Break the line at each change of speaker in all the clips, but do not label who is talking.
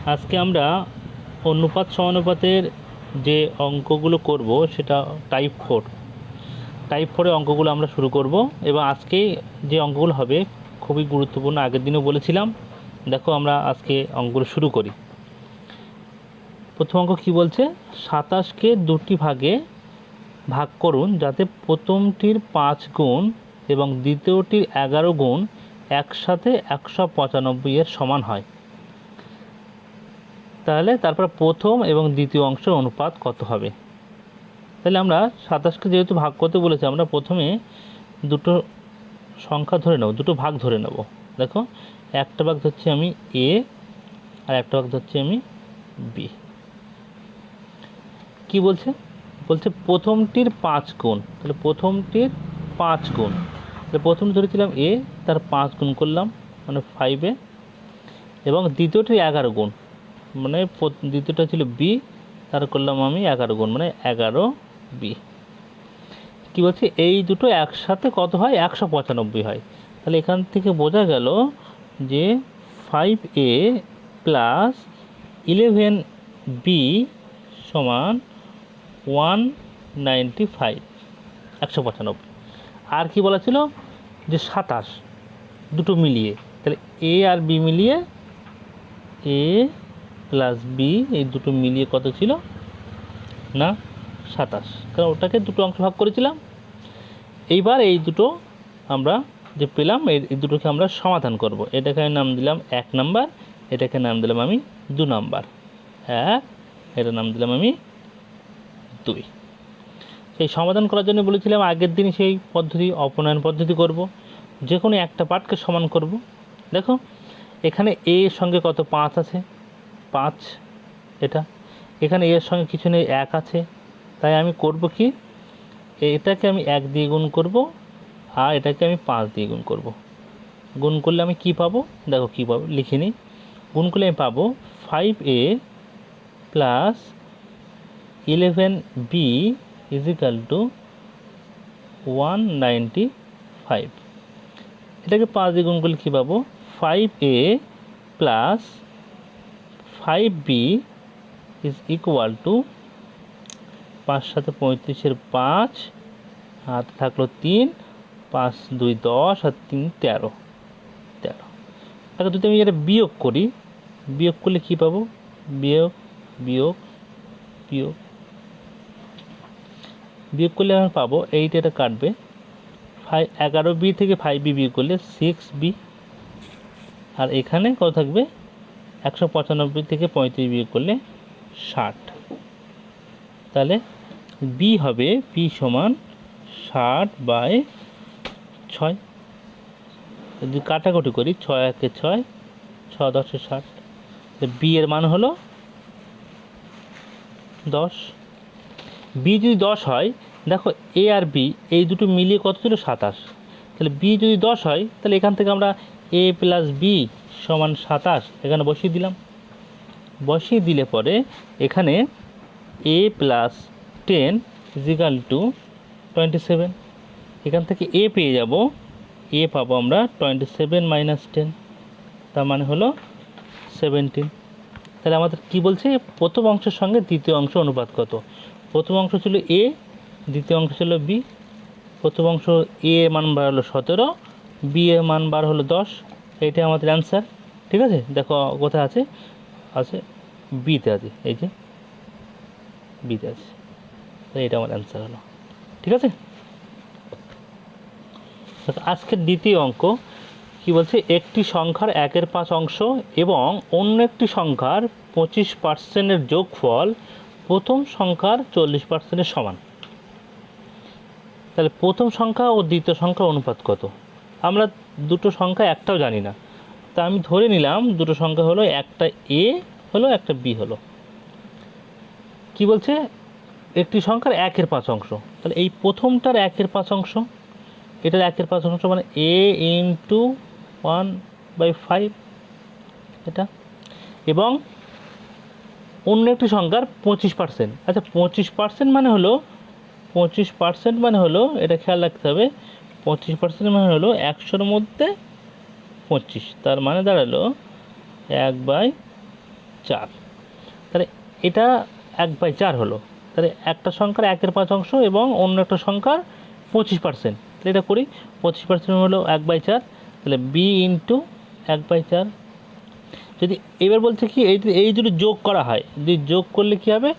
আজকে আমরা অনুপাত সমানুপাতের যে অঙ্কগুলো করব সেটা টাইপ 4 অঙ্কগুলো আমরা শুরু করব। এবং আজকে যে অঙ্কগুলো হবে খুবই গুরুত্বপূর্ণ, আগের দিনও বলেছিলাম। দেখো আমরা আজকে অঙ্কগুলো শুরু করি। প্রথম অঙ্ক কি বলছে, 27কে দুটি ভাগে ভাগ করুন যাতে প্রথমটির 5 গুণ এবং দ্বিতীয়টির 11 গুণ একসাথে 195 এর সমান হয়। তাহলে তারপর প্রথম এবং দ্বিতীয় অংশের অনুপাত কত হবে। তাহলে আমরা 27কে যেহেতু ভাগ করতে বলেছি, আমরা প্রথমে দুটো সংখ্যা ধরে নেব, দুটো ভাগ ধরে নেব। দেখো, একটা ভাগ ধরছি আমি এ আর একটা ভাগ ধরছি আমি বি। কি বলছে, বলছে প্রথমটির 5 গুণ। তাহলে প্রথমটির 5 গুণ, তাহলে প্রথম ধরেছিলাম এ, তার 5 গুণ করলাম মানে 5 এবং দ্বিতীয়টির 11 গুণ, মানে দ্বিতীয়টা ছিল বি, তার করলাম আমি 11 গুণ মানে 11 বি। কী বলছে, এই দুটো একসাথে কত হয়, 195 হয়। তাহলে এখান থেকে বোঝা গেল যে 5a প্লাস 11b সমান 195, 195। আর কি বলা ছিল যে 27 দুটো মিলিয়ে, তাহলে এ আর বি মিলিয়ে, এ প্লাস বি এই দুটো মিলিয়ে কত ছিল না 27, কারণ ওটাকে দুটো অংশ ভাগ করেছিলাম। এইবার এই দুটো আমরা যে পেলাম এই দুটোকে আমরা সমাধান করব। এটাকে আমি নাম দিলাম 1 নাম্বার, এটাকে নাম দিলাম আমি 2 নাম্বার, 1, এটা নাম দিলাম আমি 2। সেই সমাধান করার জন্য বলেছিলাম আগের দিন সেই পদ্ধতি, অপনয়ন পদ্ধতি করব, যে কোনো একটা পার্টকে সমান করব। দেখো এখানে এ এর সঙ্গে কত 5 আছে, 5 এটা, এখানে এর সঙ্গে কিছু নেই 1 আছে, তাই আমি করব কি, এটাকে আমি 1 দিয়ে গুণ করব আর এটাকে আমি 5 দিয়ে গুণ করব। গুণ করলে আমি কি পাবো, দেখো কি পাবো, লিখে নিই। গুণ করলে আমি পাবো 5a plus 11b is equal to 195। এটাকে 5 দিয়ে গুণ করলে কী পাবো, 5a plus 5b is equal to 5 সাথে 35-এর 5, হাত থাকলো 3, 5 2 10 আর 3 13। তাকে যদি আমি এটা বিয়োগ করি, বিয়োগ করলে কী পাবো, বিয়োগ বিয়োগ বিয়োগ বিয়োগ করলে আমি পাবো এইটা, এটা কাটবে 11b থেকে 5b বিয়োগ করলে 6b, আর এখানে কত থাকবে 195 থেকে 35 বিয়োগ করলে 60। তাহলে বি হবে, বি সমান 60/6। যদি কাটাকুটি করি 6 1 6, 6 10 60, বি এর মান হলো 10। বি যদি 10 হয়, দেখো এ আর বি এই দুটো মিলিয়ে কত ছিল 27, তাহলে বি যদি 10 হয় তাহলে এখান থেকে আমরা এ প্লাস বি সমান 27 এখানে বসিয়ে দিলাম। বসিয়ে দিলে পরে এখানে এ প্লাস 10 ইজ ইকাল টু 27, এখান থেকে এ পেয়ে যাব, এ পাবো আমরা 27 মাইনাস 10, তার মানে হলো 17। তাহলে আমাদের কি বলছে, প্রথম অংশের সঙ্গে দ্বিতীয় অংশ অনুপাত কত। প্রথম অংশ ছিল এ, দ্বিতীয় অংশ ছিল বি। প্রথম অংশ এ এর মান বার হলো 17, বি এর মান বার হলো 10। এইটাই আমাদের অ্যান্সার। ঠিক আছে, দেখো কোথায় আছে, আছে বিতে আছে, এই যে বিতে আছে, তাই এটা আমার অ্যান্সার হলো। ঠিক আছে, আজকের দ্বিতীয় অঙ্ক কি বলছে, একটি সংখ্যার 1/5 অংশ এবং অন্য একটি সংখ্যার 25%-এর যোগফল প্রথম সংখ্যার 40%-এর সমান। তাহলে প্রথম সংখ্যা ও দ্বিতীয় সংখ্যার অনুপাত কত। আমরা দুটো সংখ্যা একটাও জানি না, তা আমি ধরে নিলাম দুটো সংখ্যা হলো, একটা এ হলো একটা বি হলো। কি বলছে, একটি সংখ্যার 1/5 অংশ, তাহলে এই প্রথমটার 1/5 অংশ, এটার 1/5 অংশ মানে a ইন্টু 1/5 এটা, এবং অন্য একটি সংখ্যার 25%। আচ্ছা 25% মানে হলো, 25% মানে হলো, এটা খেয়াল রাখতে হবে, 25% মানে হলো 100-র মধ্যে 25, তার মানে দাঁড়ালো 1/25। 4। তাহলে এটা 1/4 হলো। তাহলে একটা সংখ্যার 1/5 এবং অন্য একটা সংখ্যার 25%। তাহলে এটা করি, 25% হলো 1/4, তাহলে বি ইন্টু 1/4। যদি এবার বলছে কি এই দুটো যোগ করা হয়, যদি যোগ করলে কী হবে,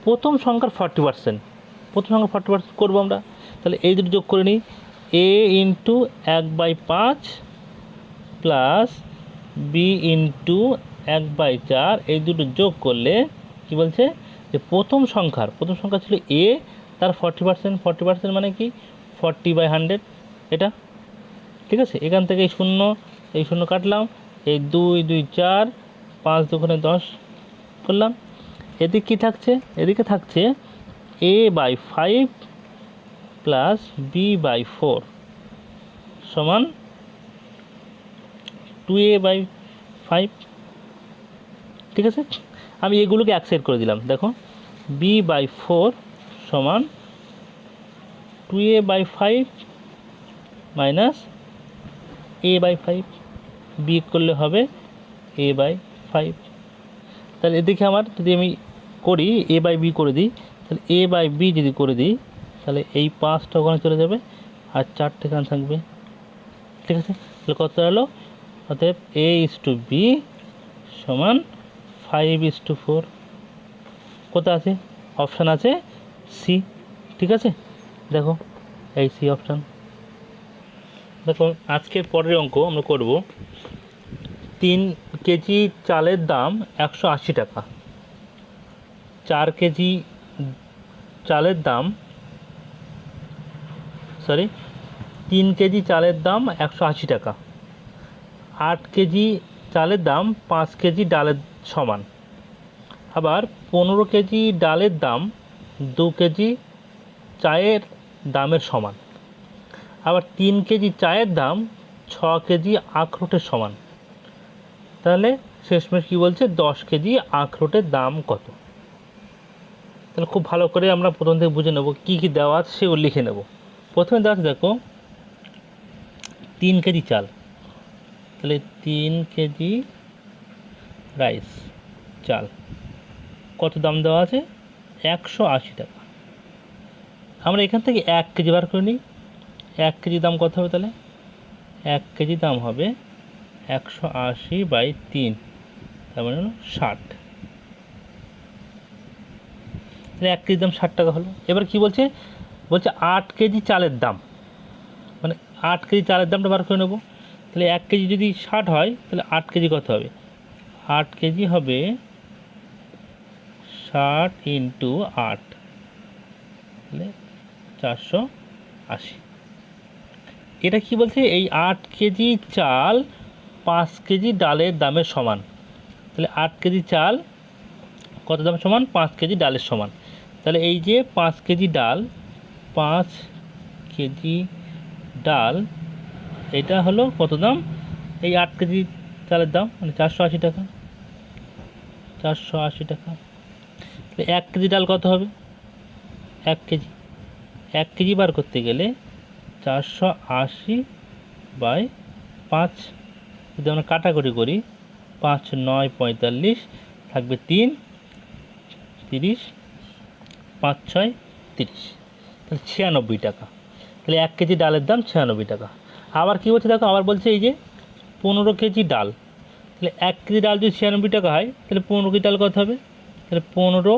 প্রথম সংখ্যার 40%, প্রথম সংখ্যার 40% করবো আমরা। তাহলে এই দুটো যোগ করে নিই, এ ইন্টু 1/5 প্লাস বি ইন্টু 1/4, এই দুটো যোগ করলে কি বলছে যে প্রথম সংখ্যা ছিল এ, তার 40% মানে কি 40/100 এটা। ঠিক আছে, এখান থেকে এই শূন্য কাটলাম, এই 2 2 4, 5 2 10 করলাম। এদিকে কী থাকছে, এদিকে থাকছে a/5 প্লাস b/4 সমান 2a/5। ঠিক আছে, আমি এগুলোকে এক সাইড করে দিলাম। দেখো b/4 সমান 2a/5 মাইনাস a/5, বি করলে হবে a/5। তাহলে এদিকে আমার যদি আমি করি a/b করে দিই, তাহলে a/b যদি করে দিই, তাহলে এই 5টা ওখানে চলে যাবে আর 4টা এখানে থাকবে। ঠিক আছে, তাহলে কত হলো, অতএব a/b সমান 5/4। কোথায় আছে, অপশান আছে সি। ঠিক আছে, দেখো এই সি অপশান। দেখো আজকের পরের অঙ্ক আমরা করব। 3 কেজি চালের দাম 180 টাকা, 4 কেজি চালের দাম 3 কেজি চালের দাম 180 টাকা, 8 কেজি চালের দাম 5 কেজি ডালের সমান। আবার 15 কেজি ডালের দাম 2 কেজি চায়ের দামের সমান। আবার 3 কেজি চায়ের দাম 6 কেজি আখরোটের সমান। তাহলে শেষমেশ কী বলছে, 10 কেজি আখরোটের দাম কত। তাহলে খুব ভালো করে আমরা প্রথম থেকে বুঝে নেব কী কী দেওয়া আছে, সেগুলো লিখে নেব। প্রথমে দেওয়া আছে, দেখো 3 কেজি চাল, তাহলে 3 কেজি রাইস চাল কত দাম দেওয়া আছে, 180 টাকা। আমরা এখান থেকে 1 কেজি বার করে নিই। 1 কেজি দাম কত হবে, তাহলে 1 কেজি দাম হবে 180/3, তার মানে হলো 60। তাহলে 1 কেজি দাম 60 টাকা হলো। এবার কি বলছে, 8 কেজি চালের দাম, মানে 8 কেজি চালের দামটা বার করে নেব। তাহলে 1 কেজি যদি 60 হয়, তাহলে 8 কেজি কত হবে, 8 কেজি হবে 60 × 8, তাহলে 480। এটা কি বলছে, এই 8 কেজি চাল 5 কেজি ডালের দামের সমান। তাহলে 8 কেজি চাল কত দাম সমান, 5 কেজি ডালের সমান। তাহলে এই যে 5 কেজি ডাল, 5 কেজি ডাল, এটা হলো কত দাম, এই 8 কেজি চালের দাম, মানে 480 টাকা। 480 টাকা। তাহলে 1 কেজি ডাল কত হবে, 1 কেজি, 1 কেজি বার করতে গেলে 480/5, যদি আমরা কাটাকুটি করি, 5 9 45, থাকবে 3 30, 5 6 30, তাহলে 96 টাকা। তাহলে 1 কেজি ডালের দাম 96 টাকা। আবার কী বলছে, দেখো আবার বলছে এই যে 15 কেজি ডাল, তাহলে 1 কেজি ডাল যদি 96 টাকা হয়, তাহলে 15 কেজি ডাল কত হবে, তাহলে 15 ×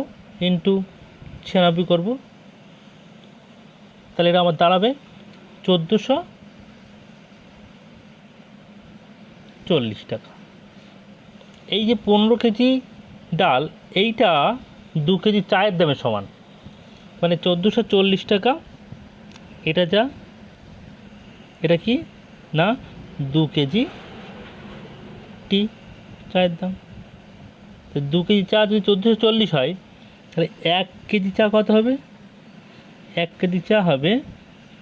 96 করব, তাহলে এটা আমার দাঁড়াবে 1440 টাকা। এই যে 15 কেজি ডাল, এইটা 2 কেজি চায়ের দামের সমান, মানে 1440 টাকা। এটা যা, এটা কি না, 2 কেজি টি চায়ের দাম। তো 2 কেজি চা যদি 1440 হয়, তাহলে 1 কেজি চা কত হবে, 1 কেজি চা হবে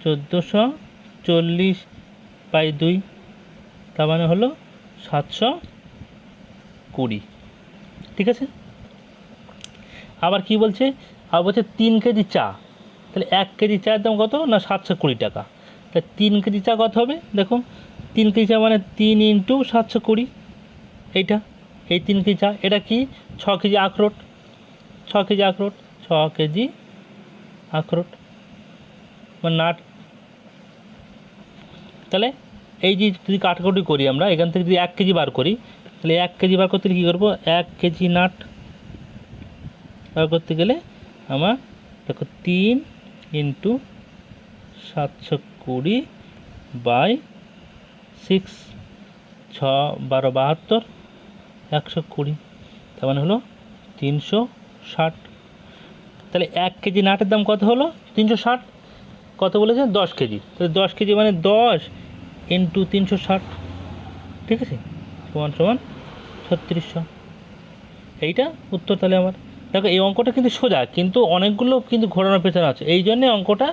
1440/2, তার মানে হলো 720। ঠিক আছে, আবার কি বলছে, আবার বলছে 3 কেজি চা, তাহলে 1 কেজি চায়ের দাম কত না, 720 টাকা। তাহলে 3 কেজি চা কত হবে, দেখো 3 কেজি চা মানে 3 × 720, এইটা এই 3 কেজি চা, এটা কি 6 কেজি আখরোট, 6 কেজি আখরোট, 6 কেজি আখরোট মানে নাট। তাহলে এই যে যদি কাটাকুটি করি আমরা, এখান থেকে যদি 1 কেজি বার করি, তাহলে 1 কেজি বার করতে গেলে কী করবো, 1 কেজি নাট বার করতে গেলে আমার দেখো 3 ইন্টু 720 বাই 6, 6 12 72, 120, তার মানে হলো 360। তাহলে 1 কেজি নাটের দাম কত হলো, 360। কত বলেছে, 10 কেজি, তাহলে 10 কেজি মানে 10 ইন্টু 360, ঠিক আছে, সমান সমান 3600। এইটা উত্তর তাহলে আমার। দেখো এই অঙ্কটা কিন্তু সোজা, কিন্তু অনেকগুলো কিন্তু ঘোরানোর পেছনে আছে, এই জন্যে অঙ্কটা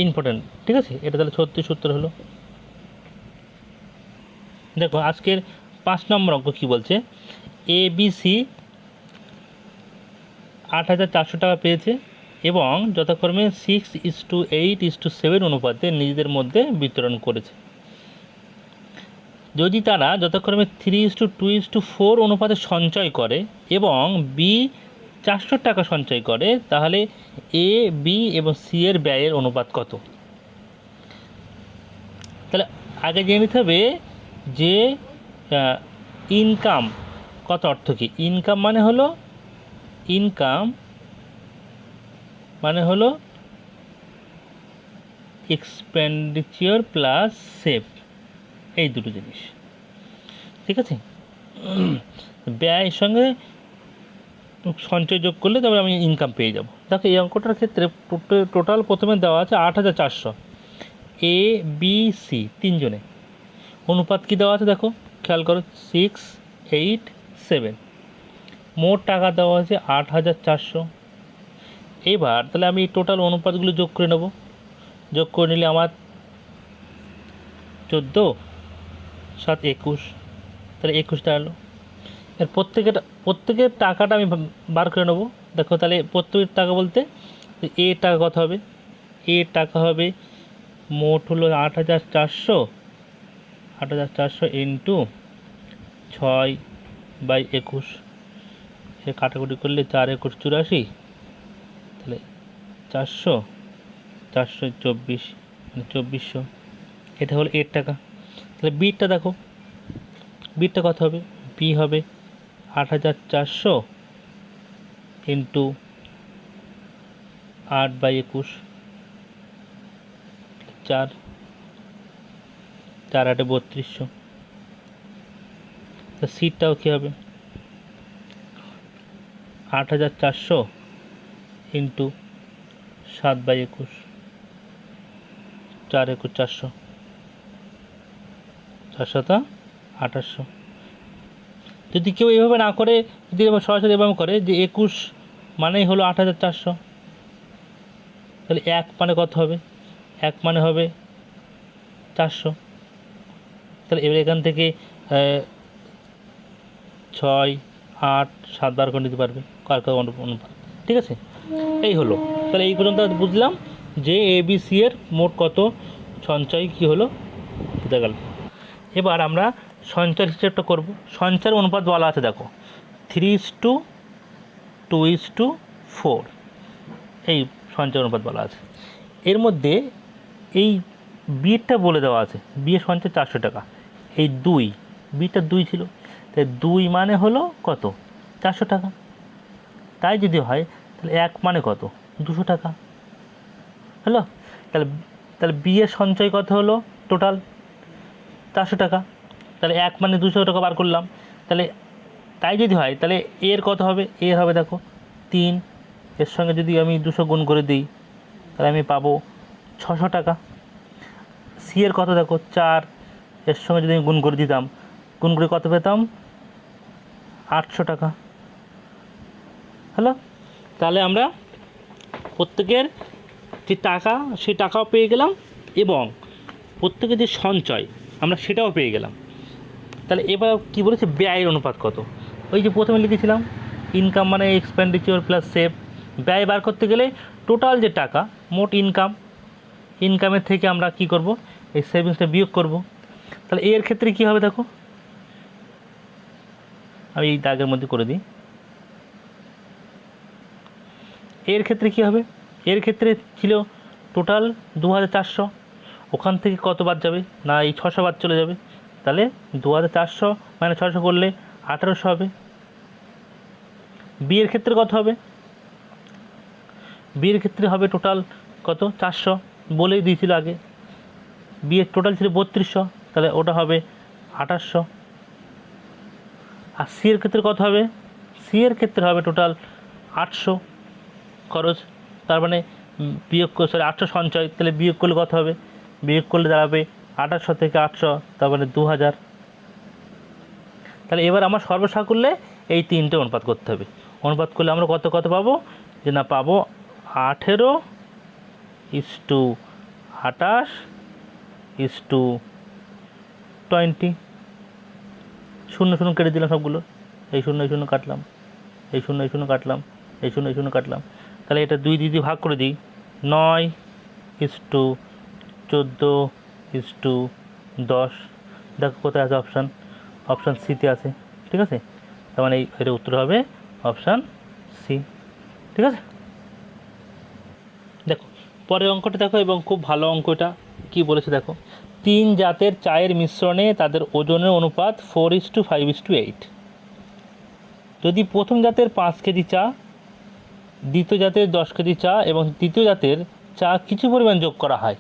ইম্পর্টেন্ট, ঠিক আছে। এটা তাহলে 36 উত্তর হলো। দেখো আজকের 5 নম্বর অঙ্ক কী বলছে, ABC 8400 টাকা পেয়েছে এবং যথাক্রমে 6:8:7 অনুপাতে নিজেদের মধ্যে বিতরণ করেছে। যদি তারা যথাক্রমে 3:2:4 অনুপাতে সঞ্চয় করে এবং বি 400 টাকা সঞ্চয় করে, তাহলে এ, বি এবং সি এর ব্যয়ের অনুপাত কত? তাহলে আগে জেনে নিতে হবে যে ইনকাম কত, অর্থ কী। ইনকাম মানে হলো এক্সপেন্ডিচার প্লাস সেভ, এই দুটো জিনিস, ঠিক আছে। ব্যয়ের সঙ্গে সঞ্চয় যোগ করলে তবে আমি ইনকাম পেয়ে যাব। দেখো এই অঙ্কটার ক্ষেত্রে টোটাল প্রথমে দেওয়া আছে 8400, এ বি সি তিনজনে, অনুপাত কী দেওয়া আছে দেখো, খেয়াল করো 6:8:7, মোট টাকা দেওয়া আছে 8400। এবার তাহলে আমি টোটাল অনুপাতগুলো যোগ করে নেব, যোগ করে নিলে আমার 14 7 21, তাহলে 21 দাঁড়ালো। এর প্রত্যেকের টাকাটা আমি বার করে নেবো। দেখো তাহলে প্রত্যেকের টাকা বলতে এ টাকা কত হবে, এ টাকা হবে মোট হলো 8400 ইন্টু 6/21, এ কাটাকুটি করলে 4 21 84, তাহলে 400 424 মানে 2400, এটা হলো এর টাকা। তাহলে বিটা দেখো, বিটা কত হবে, বি হবে 8400 ইন্টু 8/21, 4 4 8 3200। তা সিটটাও কী হবে 8400 ইন্টু 7/21, 4 21 400, 400 যদি কেউ এভাবে না করে, যদি সরাসরি এভাবে করে যে 21 মানেই হলো 8400, তাহলে 1 মানে কত হবে, 1 মানে হবে 400। তাহলে এবার এখান থেকে 6 8 7 বার করে নিতে পারবে কার অনুপাত, ঠিক আছে। এই হলো, তাহলে এই পর্যন্ত বুঝলাম যে ABC এর মোট কত সঞ্চয় কী হলো বুঝা গেল। এবার আমরা সঞ্চয়ের হিসেবটা করব। সঞ্চয়ের অনুপাত বলা আছে দেখো 3:2:4, এই সঞ্চয় অনুপাত বলা আছে। এর মধ্যে এই বিয়েরটা বলে দেওয়া আছে, বিয়ের সঞ্চয় 400 টাকা, এই 2 বিটা 2 ছিল, তাই 2 মানে হলো কত 400 টাকা। তাই যদি হয় তাহলে 1 মানে কত 200 টাকা হলো। তাহলে বিয়ের সঞ্চয় কত হলো টোটাল 400 টাকা, তাহলে 1 মানে 200 টাকা বার করলাম। তাহলে তাই যদি হয় তাহলে এর কত হবে, এর হবে দেখো 3, এর সঙ্গে যদি আমি 200 গুণ করে দিই তাহলে আমি পাবো 600 টাকা। সি এর কত দেখো 4, এর সঙ্গে যদি আমি গুণ করে দিতাম, গুণ করে কত পেতাম 800 টাকা হলো। তাহলে আমরা প্রত্যেকের যে টাকা সেই টাকাও পেয়ে গেলাম এবং প্রত্যেকের যে সঞ্চয় আমরা সেটাও পেয়ে গেলাম। তাহলে এবার কী বলেছে, ব্যয়ের অনুপাত কত, ওই যে প্রথমে লিখেছিলাম ইনকাম মানে এক্সপেন্ডিচার প্লাস সেভ, ব্যয় বার করতে গেলে টোটাল যে টাকা মোট ইনকামের থেকে আমরা কি করব, এই সেভিংসটা বিয়োগ করব। তাহলে এর ক্ষেত্রে কী হবে দেখো, আমি এই দাগের মধ্যে করে দিই। এর ক্ষেত্রে কী হবে, এর ক্ষেত্রে ছিল টোটাল 2400, ওখান থেকে কত বাদ যাবে না এই 600 বাদ চলে যাবে, তাহলে 2400 মানে 600 করলে 1800 হবে। বি এর ক্ষেত্রে কত হবে, বি এর ক্ষেত্রে হবে টোটাল কত 400, বলেই দিয়েছিল আগে। বি এর টোটাল ছিল 3200, তাহলে ওটা হবে 2800। আর সি এর ক্ষেত্রে কত হবে, সি এর ক্ষেত্রে হবে টোটাল 800 খরচ, তার মানে বিয়োগ 800 সঞ্চয়, তাহলে বিয়োগ করলে কত হবে, বিয়োগ করলে দাঁড়াবে 2800 থেকে 800, তার মানে 2000। তাহলে এবার আমার সর্বসাকুল্যে এই তিনটে অনুপাত করতে হবে। অনুপাত করলে আমরা কত কত পাবো, যে না পাবো 18:28:20। শূন্য শূন্য কেটে দিলাম সবগুলো, এই শূন্য এই শূন্য কাটলাম, এই শূন্য এই শূন্য কাটলাম, এই শূন্য এই শূন্য কাটলাম। তাহলে এটা 2 দিয়ে ভাগ করে দিই, 9:14:10। দেখো কোথায় আছে অপশান, অপশান সিতে আছে, ঠিক আছে। তার মানে এর উত্তর হবে অপশান সি, ঠিক আছে। দেখো পরের অঙ্কটা দেখো, এবং খুব ভালো অঙ্কটা কি বলেছে দেখো, 3 জাতের চায়ের মিশ্রণে তাদের ওজনের অনুপাত 4:5:8। যদি প্রথম জাতের 5 কেজি চা, দ্বিতীয় জাতের 10 কেজি চা এবং তৃতীয় জাতের চা কিছু পরিমাণ যোগ করা হয়,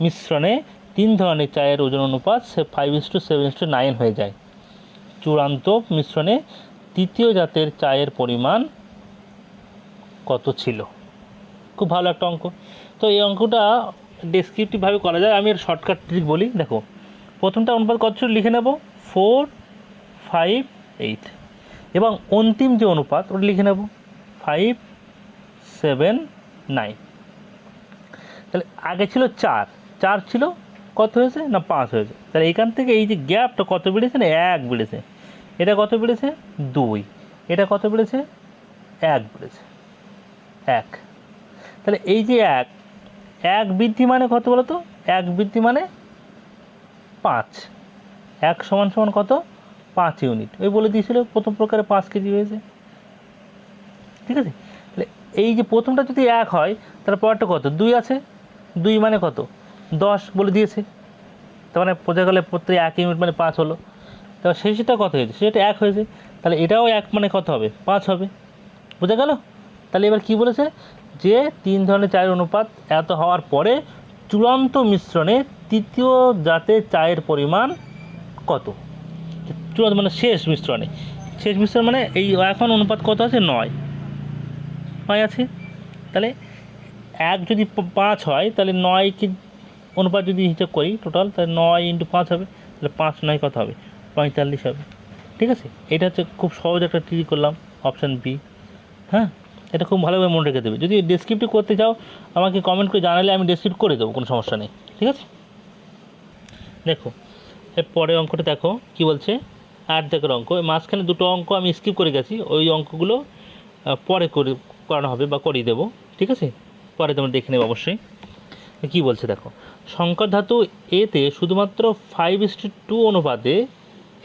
মিশ্রণে 3 ধরনের চায়ের ওজন অনুপাত 5:7:9 হয়ে যায়। চূড়ান্ত মিশ্রণে তৃতীয় জাতের চায়ের পরিমাণ কত ছিল। খুব ভালো একটা অঙ্ক। তো এই অঙ্কটা ডেসক্রিপটিভভাবে করা যায়, আমি এর শর্টকাট ট্রিক বলি। দেখো প্রথমটা অনুপাত কত ছিল লিখে নেব 4:5:8, এবং অন্তিম যে অনুপাত ওটা লিখে নেব 5:7:9। তাহলে আগে ছিল 4 ছিল, কত হয়েছে না 5 হয়েছে। তাহলে এখান থেকে এই যে গ্যাপটা কত বেড়েছে না 1 বেড়েছে, এটা কত বেড়েছে 2, এটা কত বেড়েছে 1 বেড়েছে 1। তাহলে এই যে 1 বৃদ্ধি মানে কত বলো তো, 1 বৃদ্ধি মানে 5, 1 সমান সমান কত 5 ইউনিট, ওই বলে দিয়েছিল প্রথম প্রকারে 5 কেজি হয়েছে, ঠিক আছে। তাহলে এই যে প্রথমটা যদি 1 হয়, তার পরটা কত 2 আছে, 2 মানে কত 10 বলে দিয়েছে, তার মানে বোঝা গেলে প্রত্যেক 1 ইউনিট মানে 5 হলো। তাহলে শেষটা কত হয়েছে, সেটা 1 হয়েছে, তাহলে এটাও 1 মানে কত হবে 5 হবে, বোঝা গেল। তাহলে এবার কি বলেছে, যে 3 ধরনের চায়ের অনুপাত এত হওয়ার পরে চূড়ান্ত মিশ্রণে তৃতীয় জাতের চায়ের পরিমাণ কত। চূড়ান্ত মানে শেষ মিশ্রণে, শেষ মিশ্রণ মানে এই এখন অনুপাত কত আছে 9 আছে। তাহলে 1 যদি 5 হয়, তাহলে 9 কি অনুপাত যদি হিসাব করি টোটাল, তাহলে 9 × 5 হবে, তাহলে 5 9 কত হবে 45 হবে, ঠিক আছে। এটা হচ্ছে খুব সহজ একটা ট্রিক করলাম, অপশান বি। হ্যাঁ, এটা খুব ভালোভাবে মনে রেখে দেবে। যদি ডেসক্রিপটিভ করতে চাও আমাকে কমেন্ট করে জানালে আমি ডেসক্রিপ্ট করে দেবো, কোনো সমস্যা নেই, ঠিক আছে। দেখো এর পরের অঙ্কটা দেখো কি বলছে, 8 দাগের অঙ্ক। মাঝখানে দুটো অঙ্ক আমি স্কিপ করে গেছি, ওই অঙ্কগুলো পরে করানো হবে বা করিয়ে দেবো, ঠিক আছে, পরে তোমরা দেখে নেবে অবশ্যই। কী বলছে দেখো, সংকর ধাতু এতে শুধুমাত্র 5:2 অনুপাতে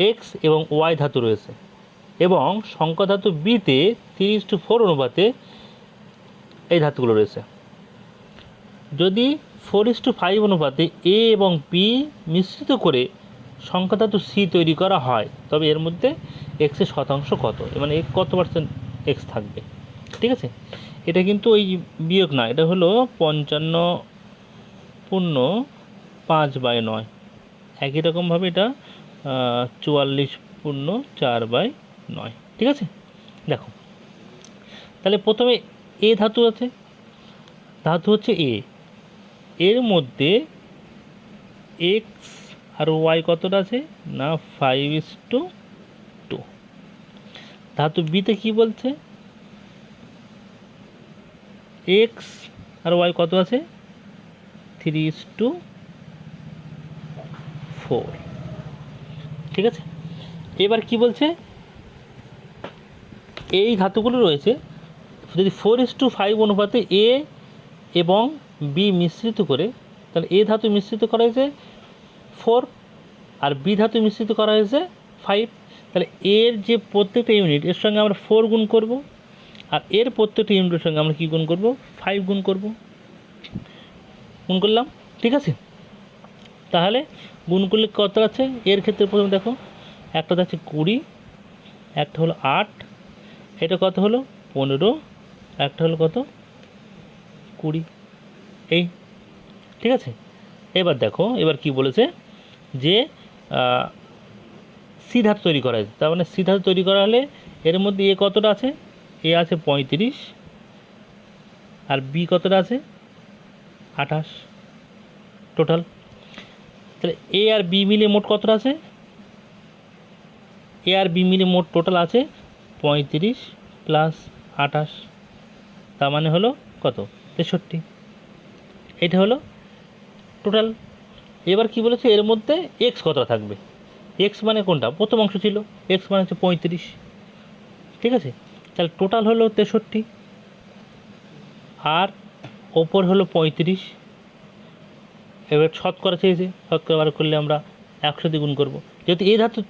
এক্স এবং ওয়াই ধাতু রয়েছে, এবং সংকর ধাতু বিতে 3:4 অনুপাতে এই ধাতুগুলো রয়েছে। যদি 4:5 অনুপাতে এ এবং বি মিশ্রিত করে সংখ্যা ধাতু সি তৈরি করা হয়, তবে এর মধ্যে এক্সের শতাংশ কত, মানে কত % এক্স থাকবে, ঠিক আছে। এটা কিন্তু ওই বিয়োগ না, এটা হলো 55/5/9, একই রকমভাবে এটা 44/4/9, ঠিক আছে। দেখো তাহলে প্রথমে এ ধাতু আছে, ধাতু হচ্ছে এ, এর মধ্যে এক্স আর ওয়াই কতটা আছে না 5:2। ধাতু বিতে কি বলছে, এক্স আর ওয়াই কত আছে 3:4, ঠিক আছে। এবার কি বলছে, এই ধাতুগুলো রয়েছে, যদি 4:5 অনুপাতে এ এবং বি মিশ্রিত করে, তাহলে এ ধাতু মিশ্রিত করা হয়েছে 4 আর বি ধাতু মিশ্রিত করা হয়েছে 5। তাহলে এর যে প্রত্যেকটা ইউনিট এর সঙ্গে আমরা 4 গুণ করব, আর এর প্রত্যেকটা ইউনিটের সঙ্গে আমরা কী গুণ করব, 5 গুণ করব। গুণ করলাম, ঠিক আছে। তাহলে গুণ করলে কত আছে, এর ক্ষেত্রে প্রথমে দেখো একটা আছে 20, একটা হলো 8, এটা কত হলো 15, একটা হলো কত 20, এই, ঠিক আছে। এবার দেখো এবার কি বলেছে যে সি ধাতু তৈরি করা হয়েছে, তার মানে সি ধাতু তৈরি করা হলে এর মধ্যে এ কতটা আছে, এ আছে 35, আর বি কতটা আছে 28 টোটাল। তাহলে এ আর বি মিলে মোট কতটা আছে, এ আর বি মিলে মোট টোটাল আছে 35 প্লাস 28, তার মানে হলো কত 63, এটা হলো টোটাল। এবার কি বলেছে এর মধ্যে এক্স কতটা থাকবে, এক্স মানে কোনটা প্রথম অংশ ছিল, এক্স মানে হচ্ছে 35, ঠিক আছে। তাহলে টোটাল হলো 63, আর ওপর হলো 35। এবার শতকরা চেয়েছে, শতকরা বার করলে আমরা 100 দিয়ে গুণ করবো, যেহেতু এই ধাতুর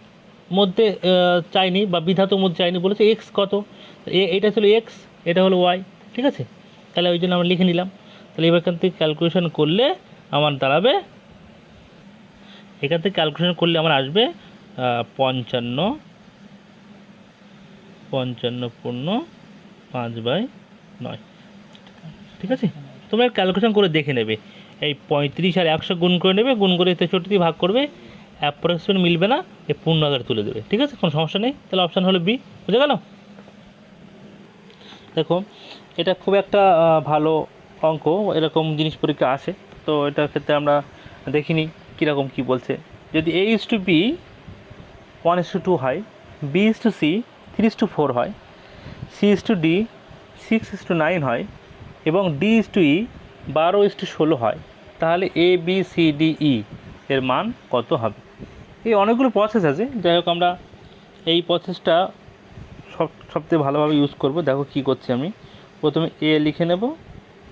মধ্যে চাইনি বা বি ধাতুর মধ্যে চাইনি, বলেছে এক্স কত, এটা ছিল এক্স, এটা হলো ওয়াই, ঠিক আছে। তাহলে ওই জন্য আমরা লিখে নিলাম। তাহলে এবার এখান থেকে ক্যালকুলেশন করলে আমার দাঁড়াবে, এখান থেকে ক্যালকুলেশন করলে আমার আসবে 55 পূর্ণ 5/9, ঠিক আছে। তোমরা ক্যালকুলেশন করে দেখে নেবে, এই 35 আর 100 গুণ করে নেবে, গুণ করে 63 দিয়ে ভাগ করবে, অ্যাপ্রক্সিমেট মিলবে না, এই পূর্ণ আকারে তুলে দেবে, ঠিক আছে, কোনো সমস্যা নেই। তাহলে অপশান হলো বি, বুঝে গেল। দেখো এটা খুব একটা ভালো অঙ্ক, এরকম জিনিস পরীক্ষা আসে, তো এটার ক্ষেত্রে আমরা দেখিনি কীরকম কী বলছে। যদি A is to B 1:2 হয়, B is to C 3:4 হয়, C is to D 6:9 হয়, এবং D is to E 12:16 হয়, তাহলে A B C D E এর মান কত হবে। এই অনেকগুলো প্রসেস আছে, যাই হোক আমরা এই প্রসেসটা সবথেকে ভালোভাবে ইউজ করব। দেখো কি করছি আমি, প্রথমে এ লিখে নেব,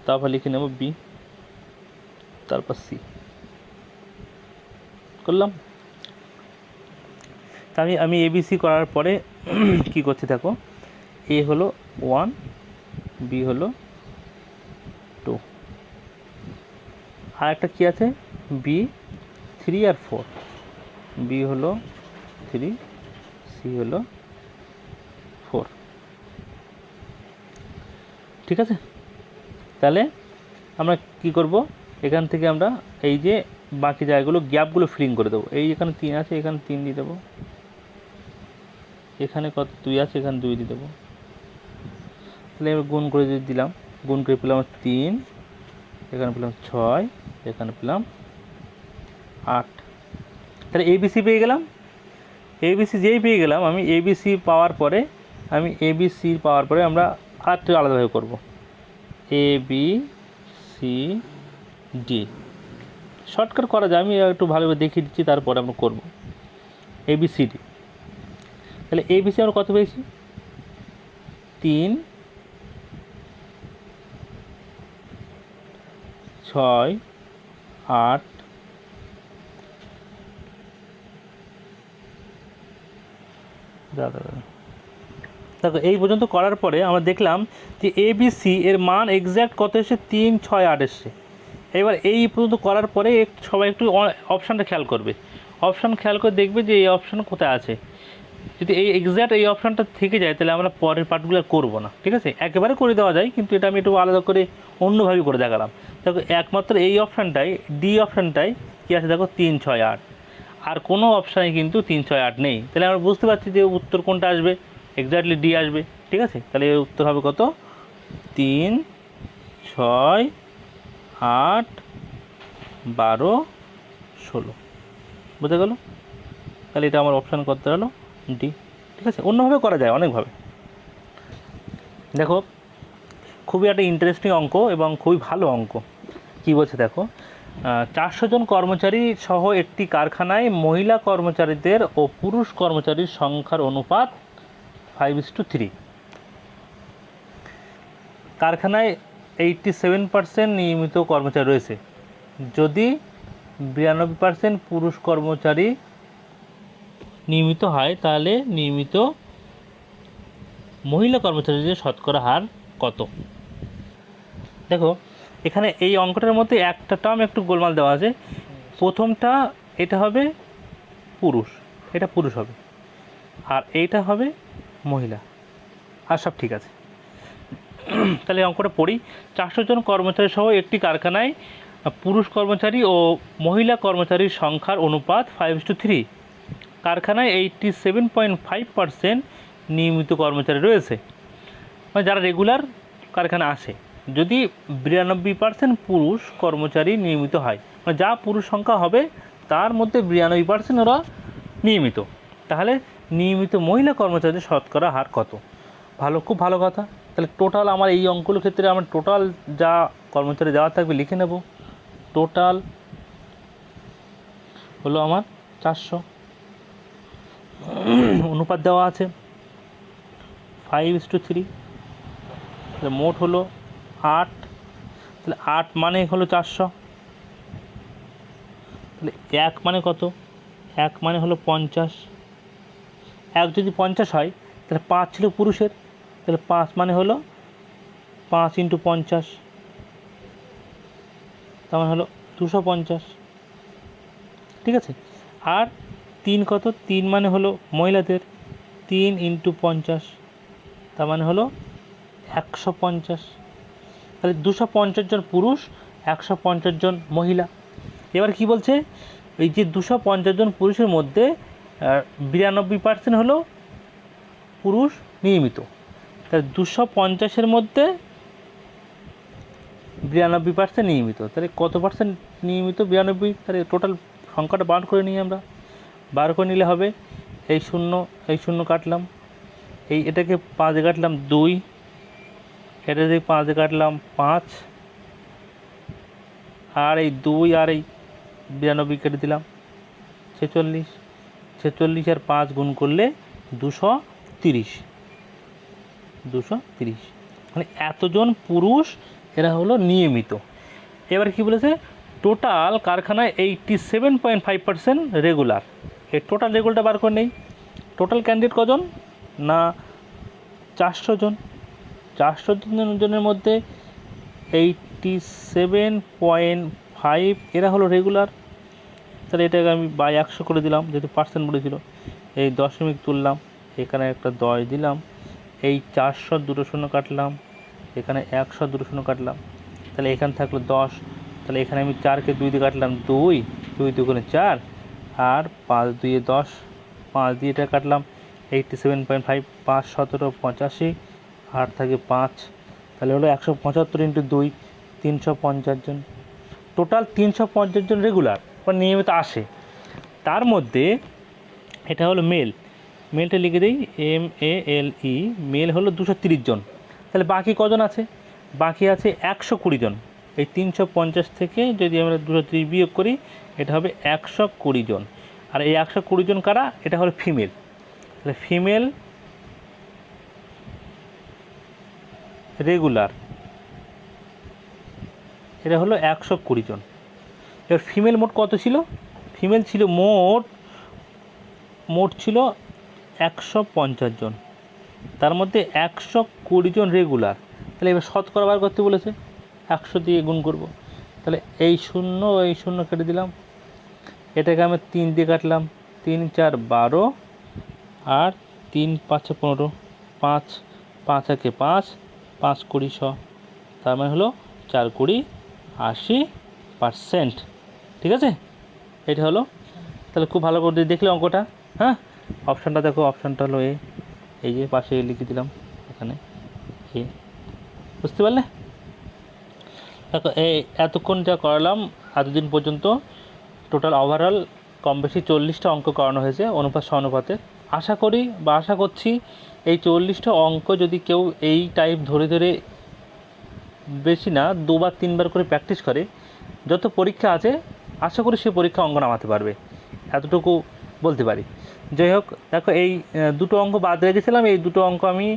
তারপর লিখে নেব বি, তারপর সি করলাম। তা আমি এবিসি করার পরে কি করছি দেখো, এ হলো 1, বি হলো 2, আর একটা কী আছে বি 3 আর 4, বি হলো 3, সি হলো 4, ঠিক আছে। তাহলে আমরা কি করব, এখান থেকে আমরা এই যে বাকি জায়গাগুলো গ্যাপগুলো ফিলিং করে দেবো। এই এখানে 3 আছে, এখানে 3 দিয়ে দেবো, এখানে কত 2 আছে, এখানে 2 দিয়ে দেবো। তাহলে এবার গুণ করে যদি দিলাম, গুণ করে পেলাম 3, এখানে পেলাম 6, এখানে পেলাম 8। তাহলে এবিসি পেয়ে গেলাম। এবিসি যেই পেয়ে গেলাম, আমি এবিসি পাওয়ার পরে আমরা আরেকটু আলাদাভাবে করব, A B C D shortcut করা যায়, আমি একটু ভালোভাবে দেখিয়ে দিচ্ছি, তারপরে আমরা করব এবিসিডি। তাহলে এবিসি আমরা কত পেয়েছি 3, 6, 8, দেখো এই পর্যন্ত করার পরে আমরা দেখলাম যে এবিসি এর মান এক্স্যাক্ট কত এসে 3, 6, 8 এসছে। এবার এই পর্যন্ত করার পরে সবাই একটু অপশানটা খেয়াল করবে, অপশান খেয়াল করে দেখবে যে এই অপশান কোথায় আছে। যদি এই এক্স্যাক্ট এই অপশানটা থেকে যায়, তাহলে আমরা পরের পার্টগুলো করব না, ঠিক আছে। একেবারে করে দেওয়া যায়, কিন্তু এটা আমি একটু আলাদা করে অন্যভাবে করে দেখালাম। দেখো একমাত্র এই অপশানটাই, ডি অপশানটাই কী আছে দেখো 3, 6, 8, আর কোনো অপশানে কিন্তু 3, 6, 8 নেই। তাহলে আমরা বুঝতে পারছি যে উত্তর কোনটা আসবে, এক্স্যাক্টলি ডি আসবে, ঠিক আছে। তাহলে এর উত্তর হবে কত 3, 6, 8, 12, 16, বুঝে গেল। তাহলে এটা আমার অপশান করতে হলো ডি, ঠিক আছে। অন্যভাবে করা যায় অনেকভাবে। দেখো খুবই একটা ইন্টারেস্টিং অঙ্ক এবং খুবই ভালো অঙ্ক। কী বলছে দেখো, 400 জন কর্মচারী সহ একটি কারখানায় মহিলা কর্মচারীদের ও পুরুষ কর্মচারীর সংখ্যার অনুপাত 5:3। কারখানায় 87% নিয়মিত কর্মচারী রয়েছে। যদি 92% পুরুষ কর্মচারী নিয়মিত হয় তাহলে নিয়মিত মহিলা কর্মচারীদের শতকরা হার কত? দেখো এখানে এই অঙ্কটার মধ্যে একটা টার্ম একটু গোলমাল দেওয়া আছে। প্রথমটা এটা হবে পুরুষ, এটা পুরুষ হবে, আর এইটা হবে মহিলা, আর সব ঠিক আছে। তাহলে অঙ্কটা পড়ি। 400 জন কর্মচারী সহ একটি কারখানায় পুরুষ কর্মচারী ও মহিলা কর্মচারীর সংখ্যার অনুপাত 5:3। কারখানায় 87.5% নিয়মিত কর্মচারী রয়েছে, মানে যারা রেগুলার কারখানা আসে। যদি 92% পুরুষ কর্মচারী নিয়মিত হয়, মানে যা পুরুষ সংখ্যা হবে তার মধ্যে 92% ওরা নিয়মিত, তাহলে নিয়মিত মহিলা কর্মচারীদের শতকরা হার কত? খুব ভালো কথা। তাহলে টোটাল আমার এই অঙ্কগুলোর ক্ষেত্রে আমার টোটাল যা কর্মচারী দেওয়া থাকবে লিখে নেব। টোটাল হলো আমার 400, অনুপাত দেওয়া আছে 5:3, তাহলে মোট হলো 8। তাহলে 8 মানে হলো 400, তাহলে 1 মানে কত? 1 মানে হলো 50। 1 যদি 50 হয় তাহলে 5 ছিল পুরুষের, তাহলে 5 মানে হলো 5 × 50, তার মানে হলো 250, ঠিক আছে। আর 3 কত? 3 মানে হলো মহিলাদের, 3 × 50, তার মানে হলো 150। তাহলে 250 জন পুরুষ, 150 জন মহিলা। এবার কি বলছে? এই যে 250 জন পুরুষের মধ্যে 92% হলো পুরুষ নিয়মিত, তাহলে 250-এর মধ্যে 92% নিয়মিত, তাহলে কত পার্সেন্ট নিয়মিত? 92। তাহলে টোটাল সংখ্যাটা বার করে নিই আমরা। বার করে নিলে হবে এই শূন্য কাটলাম, এটাকে 5 কাটলাম 2, এটাকে 5 কাটলাম 5, আর এই 2 আর এই 92 কেটে দিলাম 46। 46 আর 5 গুণ করলে 230, মানে এতজন পুরুষ এরা হলো নিয়মিত। এবার কি বলেছে? টোটাল কারখানায় 87.5% রেগুলার। এই টোটাল রেগুলারটা বার করে নেই। টোটাল ক্যান্ডিডেট কজন? না 400 জন। 400 জনের মধ্যে 87.5 এরা হলো রেগুলার, তাহলে এটাকে আমি 100 করে দিলাম, যেহেতু পার্সেন্ট বলেছিল। এই দশমিক তুললাম, এখানে একটা 10 দিলাম, এই 400 দুটো শূন্য কাটলাম, এখানে 100 দুটো শূন্য কাটলাম, তাহলে এখানে থাকলো 10। তাহলে এখানে আমি 4কে 2 দিয়ে কাটলাম, 2 2 4, আর 5 2 10, 5 দিয়ে এটা কাটলাম 87.5, 5 17 85, আর থাকে 5, তাহলে হলো 175 × 2, 350 জন। টোটাল 350 জন রেগুলার বা নিয়মিত আসে। তার মধ্যে এটা হলো মেলটা লিখে দিই, MALE, মেল হলো 230 জন। তাহলে বাকি কজন আছে? বাকি আছে 120 জন। এই 350 থেকে যদি আমরা 230 বিয়োগ করি, এটা হবে 120 জন। আর এই 120 জন কারা? এটা হলো ফিমেল। তাহলে ফিমেল রেগুলার, এটা হলো 120 জন। এবার ফিমেল মোট কত ছিল? ফিমেল ছিল মোট ছিল 150 জন, তার মধ্যে 120 জন রেগুলার। তাহলে এবার শতকরা বার করতে বলেছে, 100 দিয়ে গুণ করব। তাহলে এই শূন্য কেটে দিলাম, এটাকে আমি 3 দিয়ে কাটলাম, 3 4 12, আর 3 5 15, 5 5 1 5, 5 20 100, তার মানে হলো 4 20 80%, ঠিক আছে। এটা হলো। তাহলে খুব ভালো করে দেখলে অঙ্কটা। হ্যাঁ, অপশানটা দেখো, অপশানটা হলো এই যে পাশে লিখে দিলাম এখানে, বুঝতে পারলে? দেখো এতক্ষণ যা করালাম এতদিন পর্যন্ত টোটাল ওভারঅল কম বেশি 40টা অঙ্ক করানো হয়েছে অনুপাত সমানুপাতে। আশা করছি এই 40টা অঙ্ক যদি কেউ এই টাইপ ধরে বেশি না 2 বার 3 বার করে প্র্যাকটিস করে, যত পরীক্ষা আছে আশা করি সে পরীক্ষা অঙ্ক নামাতে পারবে, এতটুকু বলতে পারি। যাই হোক, দেখো এই দুটো অঙ্ক বাদ রেখেছিলাম, এই দুটো অঙ্ক আমি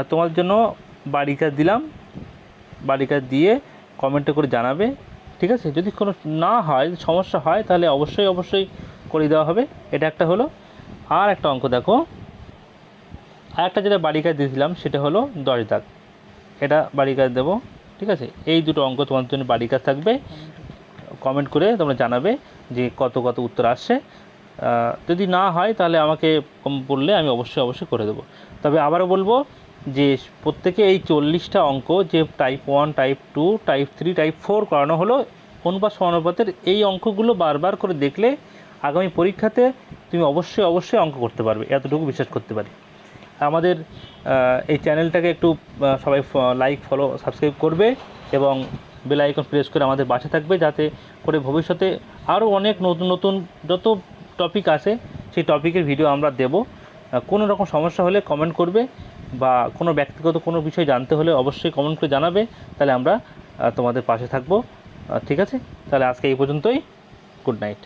তোমার জন্য বাড়ি কাজ দিলাম, বাড়ি কাজ দিয়ে কমেন্টে করে জানাবে, ঠিক আছে। যদি কোনো না হয়, সমস্যা হয়, তাহলে অবশ্যই করে দেওয়া হবে। এটা একটা হলো। আর একটা অঙ্ক দেখো, আর একটা যেটা বাড়ি কাজ দিয়েছিলাম সেটা হলো 10 দাগ, এটা বাড়ি কাজ দেবো। ঠিক আছে, এই দুটো অঙ্ক তোমাদের জন্য বাড়ি কাজ থাকবে। কমেন্ট করে তোমরা জানাবে যে কত কত উত্তর আসছে। যদি না হয় তাহলে আমাকে বললে আমি অবশ্যই করে দেবো। তবে আবারও বলবো যে প্রত্যেকে এই 40টা অঙ্ক যে টাইপ 1, টাইপ 2, টাইপ 3, টাইপ 4 করানো হলো, অনুপাত সমানুপাতের এই অঙ্কগুলো বারবার করে দেখলে আগামী পরীক্ষাতে তুমি অবশ্যই অঙ্ক করতে পারবে, এতটুকু বিশ্বাস করতে পারি। আমাদের এই চ্যানেলটাকে একটু সবাই লাইক, ফলো, সাবস্ক্রাইব করবে এবং বেল আইকন প্রেস করে আমাদের পাশে থাকবে, যাতে করে ভবিষ্যতে আরও অনেক নতুন নতুন যত টপিক আছে সেই টপিকের ভিডিও আমরা দেব। কোনো রকম সমস্যা হলে কমেন্ট করবে, বা কোনো ব্যক্তিগত কোনো বিষয় জানতে হলে অবশ্যই কমেন্ট করে জানাবে, তাহলে আমরা তোমাদের পাশে থাকবো। ঠিক আছে, তাহলে আজকে এই পর্যন্তই। Good night.